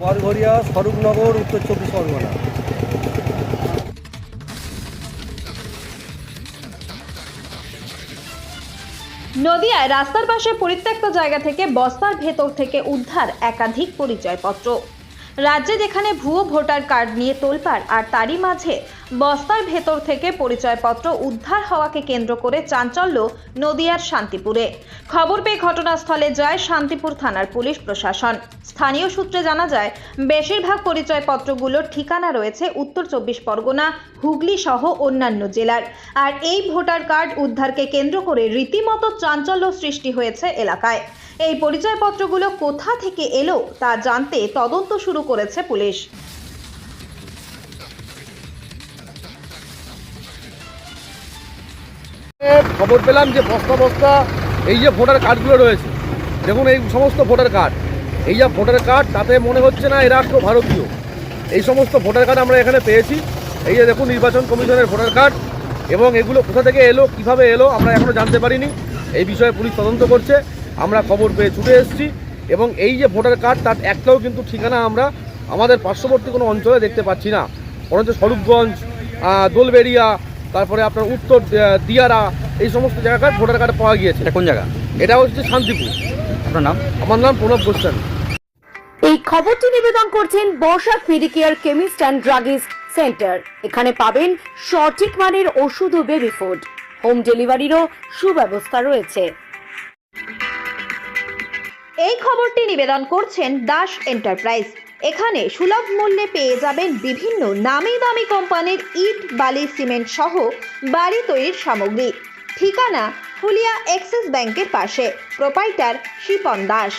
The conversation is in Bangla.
বরঘড়িয়া, স্বরূপনগর, উত্তর 24 পরগনা। নদিয়ায় রাস্তার পাশে পরিত্যক্ত জায়গা থেকে বস্তার ভেতর থেকে উদ্ধার একাধিক পরিচয়পত্র। রাজ্যে যেখানে ভুয়ো ভোটার কার্ড নিয়ে তোলপাড়, আর তারই মাঝে বস্তার ভেতর থেকে পরিচয়পত্র উদ্ধার হওয়াকে কেন্দ্র করে চাঞ্চল্য নদিয়ার শান্তিপুরে। খবর পেয়ে ঘটনাস্থলে যায় শান্তিপুর থানার পুলিশ প্রশাসন। স্থানীয় সূত্রে জানা যায়, বেশিরভাগ পরিচয়পত্রগুলোর ঠিকানা রয়েছে উত্তর 24 পরগনা, হুগলি সহ অন্যান্য জেলার। আর এই ভোটার কার্ড উদ্ধারকে কেন্দ্র করে রীতিমতো চাঞ্চল্য সৃষ্টি হয়েছে এলাকায়। এই পরিচয়পত্রগুলো কোথা থেকে এলো তা জানতে তদন্ত শুরু করেছে পুলিশ। খবর পেলাম যে বস্তা বস্তা এই যে ভোটার কার্ডগুলো রয়েছে, দেখুন এই সমস্ত ভোটার কার্ড, এই যে ভোটার কার্ড, তাতে মনে হচ্ছে না এরা তো ভারতীয়। এই সমস্ত ভোটার কার্ড আমরা এখানে পেয়েছি। এই যে দেখুন নির্বাচন কমিশনের ভোটার কার্ড, এবং এগুলো কোথা থেকে এলো, কিভাবে এলো আমরা এখনও জানতে পারিনি। এই বিষয়ে পুলিশ তদন্ত করছে। আমরা খবর পেয়ে ছুটে এসেছি, এবং এই যে ভোটার কার্ড তার একটাও কিন্তু ঠিকানা আমরা আমাদের পার্শ্ববর্তী কোনো অঞ্চলে দেখতে পাচ্ছি না। বরঞ্চ স্বরূপগঞ্জ, দোলবেড়িয়া, তারপরে আপনার উত্তর দিয়ারা, এই সমস্ত জায়গায় ভোটার কার্ড পাওয়া গিয়েছে। এটা কোন জায়গা? এটা হচ্ছে শান্তিপুর। আপনার নাম? আমার নাম প্রণব গোস্বামী। এই খবরটি নিবেদন করছেন বর্ষাক Medicare chemist and druggist centre. এখানে পাবেন সঠিক মানের ওষুধ ও বেবি ফুড। হোম ডেলিভারিরও সুব্যবস্থা রয়েছে। এই খবরটি নিবেদন করছেন দাস এন্টারপ্রাইজ। এখানে সুলভ মূল্যে পেয়ে যাবেন বিভিন্ন নামি দামি কোম্পানির ইট, বালি, সিমেন্ট সহ বাড়ি তৈরির সামগ্রী। ঠিকানা ফুলিয়া এক্সিস ব্যাংকের পাশে। প্রোপাইটার শিপন দাস।